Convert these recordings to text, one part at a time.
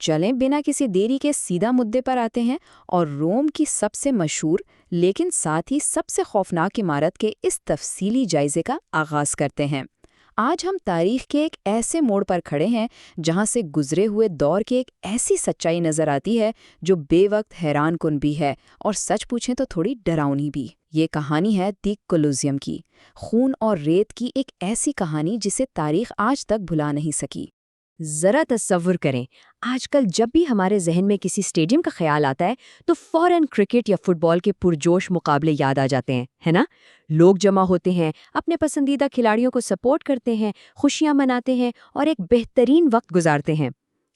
چلیں بنا کسی دیری کے سیدھا مدے پر آتے ہیں اور روم کی سب سے مشہور لیکن ساتھ ہی سب سے خوفناک عمارت کے اس تفصیلی جائزے کا آغاز کرتے ہیں۔ آج ہم تاریخ کے ایک ایسے موڑ پر کھڑے ہیں جہاں سے گزرے ہوئے دور کی ایک ایسی سچائی نظر آتی ہے جو بے وقت حیران کن بھی ہے اور سچ پوچھیں تو تھوڑی ڈراؤنی بھی۔ یہ کہانی ہے دی کولوسیوم کی، خون اور ریت کی ایک ایسی کہانی جسے تاریخ آج تک بھلا نہیں سکی۔ ذرا تصور کریں، آج کل جب بھی ہمارے ذہن میں کسی اسٹیڈیم کا خیال آتا ہے تو فوراً کرکٹ یا فٹ بال کے پرجوش مقابلے یاد آ جاتے ہیں، ہے نا؟ لوگ جمع ہوتے ہیں، اپنے پسندیدہ کھلاڑیوں کو سپورٹ کرتے ہیں، خوشیاں مناتے ہیں اور ایک بہترین وقت گزارتے ہیں۔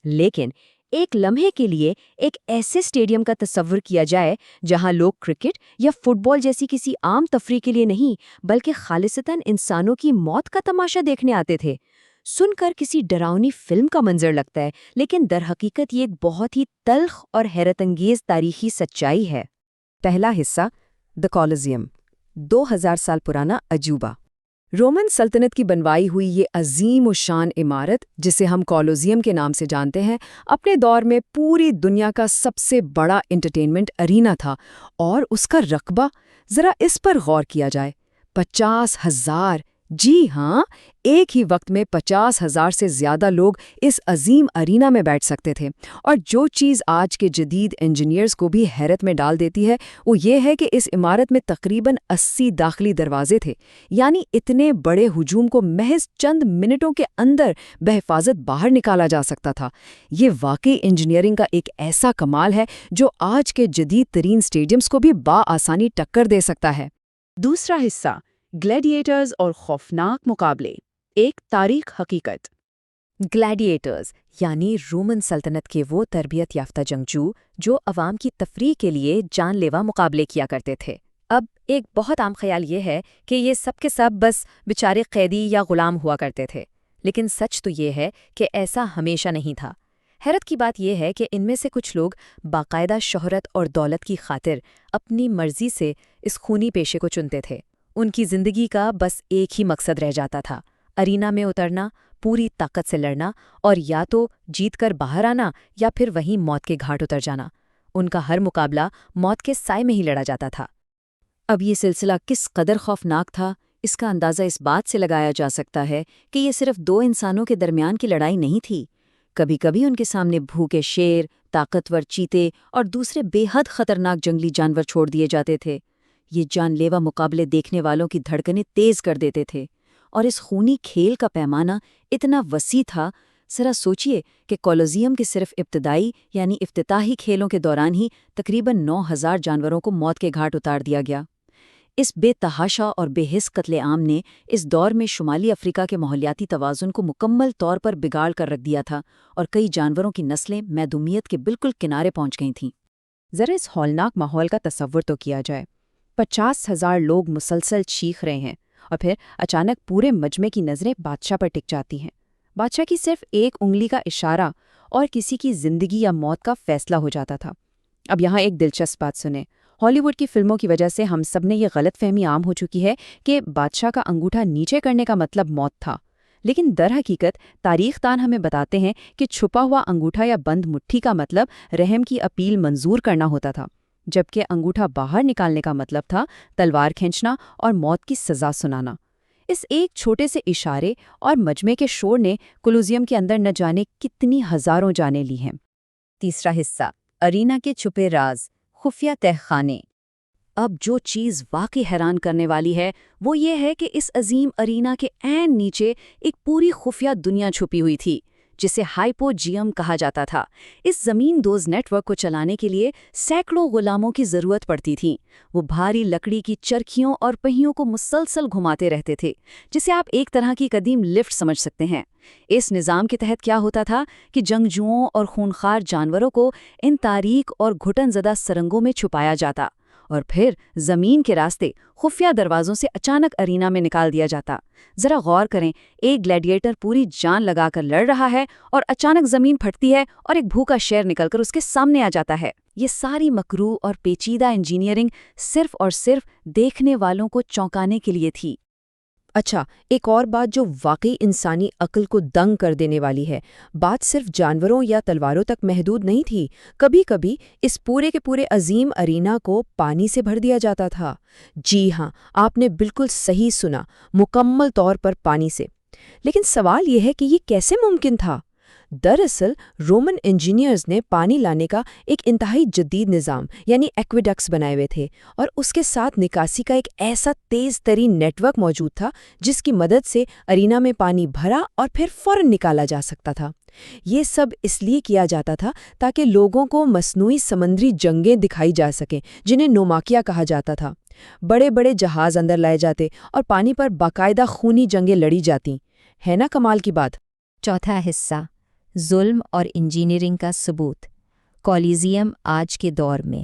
لیکن ایک لمحے کے لیے ایک ایسے اسٹیڈیم کا تصور کیا جائے جہاں لوگ کرکٹ یا فٹ بال جیسی کسی عام تفریح کے لیے نہیں بلکہ خالصتاً انسانوں کی موت کا تماشا دیکھنے آتے تھے۔ سن کر کسی ڈراؤنی فلم کا منظر لگتا ہے، لیکن در حقیقت یہ ایک بہت ہی تلخ اور حیرت انگیز تاریخی سچائی ہے۔ پہلا حصہ، دی کولوسیوم، 2000 سال پرانا عجوبہ۔ رومن سلطنت کی بنوائی ہوئی یہ عظیم الشان عمارت جسے ہم کولوسیوم کے نام سے جانتے ہیں، اپنے دور میں پوری دنیا کا سب سے بڑا انٹرٹینمنٹ ارینا تھا، اور اس کا رقبہ، ذرا اس پر غور کیا جائے، 50,000، جی ہاں، ایک ہی وقت میں 50,000 سے زیادہ لوگ اس عظیم ارینا میں بیٹھ سکتے تھے۔ اور جو چیز آج کے جدید انجینئرز کو بھی حیرت میں ڈال دیتی ہے وہ یہ ہے کہ اس عمارت میں تقریباً 80 داخلی دروازے تھے، یعنی اتنے بڑے ہجوم کو محض چند منٹوں کے اندر بحفاظت باہر نکالا جا سکتا تھا۔ یہ واقعی انجینئرنگ کا ایک ایسا کمال ہے جو آج کے جدید ترین اسٹیڈیمز کو بھی بآسانی ٹکر دے سکتا ہے۔ دوسرا حصہ، گلیڈیٹرز اور خوفناک مقابلے، ایک تاریخ حقیقت۔ گلیڈیٹرز یعنی رومن سلطنت کے وہ تربیت یافتہ جنگجو جو عوام کی تفریح کے لیے جان لیوا مقابلے کیا کرتے تھے۔ اب ایک بہت عام خیال یہ ہے کہ یہ سب کے سب بس بیچارے قیدی یا غلام ہوا کرتے تھے، لیکن سچ تو یہ ہے کہ ایسا ہمیشہ نہیں تھا۔ حیرت کی بات یہ ہے کہ ان میں سے کچھ لوگ باقاعدہ شہرت اور دولت کی خاطر اپنی مرضی سے اس خونی پیشے کو چنتے تھے۔ ان کی زندگی کا بس ایک ہی مقصد رہ جاتا تھا، ارینا میں اترنا، پوری طاقت سے لڑنا، اور یا تو جیت کر باہر آنا یا پھر وہیں موت کے گھاٹ اتر جانا۔ ان کا ہر مقابلہ موت کے سائے میں ہی لڑا جاتا تھا۔ اب یہ سلسلہ کس قدر خوفناک تھا، اس کا اندازہ اس بات سے لگایا جا سکتا ہے کہ یہ صرف دو انسانوں کے درمیان کی لڑائی نہیں تھی۔ کبھی کبھی ان کے سامنے بھوکے شیر، طاقتور چیتے اور دوسرے بے حد خطرناک جنگلی جانور چھوڑ دیے جاتے تھے۔ یہ جان لیوا مقابلے دیکھنے والوں کی دھڑکنیں تیز کر دیتے تھے، اور اس خونی کھیل کا پیمانہ اتنا وسیع تھا۔ ذرا سوچئے کہ کولوسیوم کے صرف ابتدائی یعنی افتتاحی کھیلوں کے دوران ہی تقریباً 9,000 جانوروں کو موت کے گھاٹ اتار دیا گیا۔ اس بے تحاشا اور بے حس قتل عام نے اس دور میں شمالی افریقہ کے ماحولیاتی توازن کو مکمل طور پر بگاڑ کر رکھ دیا تھا، اور کئی جانوروں کی نسلیں محدومیت کے بالکل کنارے پہنچ گئی تھیں۔ ذرا اس ہولناک ماحول کا تصور تو کیا جائے، 50,000 لوگ مسلسل چیخ رہے ہیں، اور پھر اچانک پورے مجمع کی نظریں بادشاہ پر ٹک جاتی ہیں۔ بادشاہ کی صرف ایک انگلی کا اشارہ اور کسی کی زندگی یا موت کا فیصلہ ہو جاتا تھا۔ اب یہاں ایک دلچسپ بات سنیں، ہالی ووڈ کی فلموں کی وجہ سے ہم سب نے یہ غلط فہمی عام ہو چکی ہے کہ بادشاہ کا انگوٹھا نیچے کرنے کا مطلب موت تھا، لیکن در حقیقت تاریخ دان ہمیں بتاتے ہیں کہ چھپا ہوا انگوٹھا یا بند مٹھی کا مطلب رحم کی اپیل منظور کرنا ہوتا تھا، جبکہ انگوٹھا باہر نکالنے کا مطلب تھا تلوار کھینچنا اور موت کی سزا سنانا۔ اس ایک چھوٹے سے اشارے اور مجمع کے شور نے کولوسیوم کے اندر نہ جانے کتنی ہزاروں جانیں لی ہیں۔ تیسرا حصہ، ارینا کے چھپے راز، خفیہ تہ خانے۔ اب جو چیز واقعی حیران کرنے والی ہے وہ یہ ہے کہ اس عظیم ارینا کے عین نیچے ایک پوری خفیہ دنیا چھپی ہوئی تھی جسے ہائپوجیم کہا جاتا تھا۔ اس زمین دوز نیٹ ورک کو چلانے کے لیے سینکڑوں غلاموں کی ضرورت پڑتی تھی۔ وہ بھاری لکڑی کی چرخیوں اور پہیوں کو مسلسل گھماتے رہتے تھے، جسے آپ ایک طرح کی قدیم لفٹ سمجھ سکتے ہیں۔ اس نظام کے تحت کیا ہوتا تھا کہ جنگجوؤں اور خونخوار جانوروں کو ان تاریک اور گھٹن زدہ سرنگوں میں چھپایا جاتا، اور پھر زمین کے راستے خفیہ دروازوں سے اچانک ارینا میں نکال دیا جاتا۔ ذرا غور کریں، ایک گلیڈیٹر پوری جان لگا کر لڑ رہا ہے اور اچانک زمین پھٹتی ہے اور ایک بھوکا شیر نکل کر اس کے سامنے آ جاتا ہے۔ یہ ساری مکروہ اور پیچیدہ انجینئرنگ صرف اور صرف دیکھنے والوں کو چونکانے کے لیے تھی۔ اچھا، ایک اور بات جو واقعی انسانی عقل کو دنگ کر دینے والی ہے، بات صرف جانوروں یا تلواروں تک محدود نہیں تھی۔ کبھی کبھی اس پورے کے پورے عظیم ارینا کو پانی سے بھر دیا جاتا تھا۔ جی ہاں، آپ نے بالکل صحیح سنا، مکمل طور پر پانی سے۔ لیکن سوال یہ ہے کہ یہ کیسے ممکن تھا؟ دراصل رومن انجینئرز نے پانی لانے کا ایک انتہائی جدید نظام یعنی ایکویڈکٹس بنائے ہوئے تھے، اور اس کے ساتھ نکاسی کا ایک ایسا تیز ترین نیٹ ورک موجود تھا جس کی مدد سے ارینا میں پانی بھرا اور پھر فوراً نکالا جا سکتا تھا۔ یہ سب اس لیے کیا جاتا تھا تاکہ لوگوں کو مصنوعی سمندری جنگیں دکھائی جا سکیں جنہیں نوماکیا کہا جاتا تھا۔ بڑے بڑے جہاز اندر لائے جاتے اور پانی پر باقاعدہ خونی جنگیں لڑی جاتی۔ ہے نا کمال کی بات؟ چوتھا حصہ، ظلم اور انجینئرنگ کا ثبوت، کولیزیم آج کے دور میں۔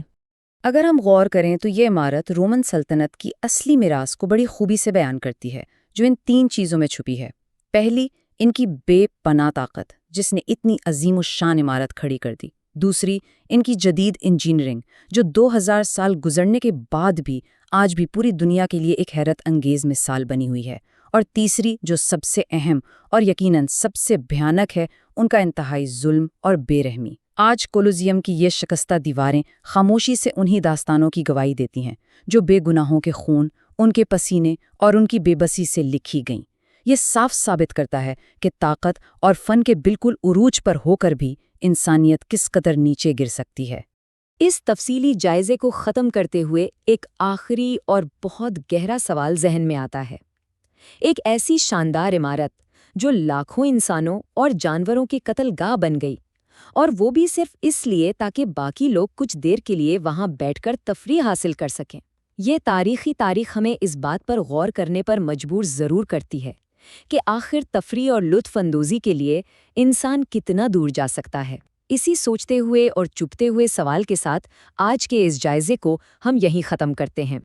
اگر ہم غور کریں تو یہ عمارت رومن سلطنت کی اصلی میراث کو بڑی خوبی سے بیان کرتی ہے، جو ان 3 چیزوں میں چھپی ہے۔ پہلی، ان کی بے پناہ طاقت جس نے اتنی عظیم الشان عمارت کھڑی کر دی۔ دوسری، ان کی جدید انجینئرنگ جو 2000 سال گزرنے کے بعد بھی آج بھی پوری دنیا کے لیے ایک حیرت انگیز مثال بنی ہوئی ہے۔ اور تیسری، جو سب سے اہم اور یقیناً سب سے بھیانک ہے، ان کا انتہائی ظلم اور بے رحمی۔ آج کولوزیم کی یہ شکستہ دیواریں خاموشی سے انہی داستانوں کی گواہی دیتی ہیں جو بے گناہوں کے خون، ان کے پسینے اور ان کی بے بسی سے لکھی گئیں۔ یہ صاف ثابت کرتا ہے کہ طاقت اور فن کے بالکل عروج پر ہو کر بھی انسانیت کس قدر نیچے گر سکتی ہے۔ اس تفصیلی جائزے کو ختم کرتے ہوئے ایک آخری اور بہت گہرا سوال ذہن میں آتا ہے۔ ایک ایسی شاندار عمارت جو لاکھوں انسانوں اور جانوروں کی قتل گاہ بن گئی، اور وہ بھی صرف اس لیے تاکہ باقی لوگ کچھ دیر کے لیے وہاں بیٹھ کر تفریح حاصل کر سکیں۔ یہ تاریخ ہمیں اس بات پر غور کرنے پر مجبور ضرور کرتی ہے کہ آخر تفریح اور لطف اندوزی کے لیے انسان کتنا دور جا سکتا ہے۔ اسی سوچتے ہوئے اور چپتے ہوئے سوال کے ساتھ آج کے اس جائزے کو ہم یہیں ختم کرتے ہیں۔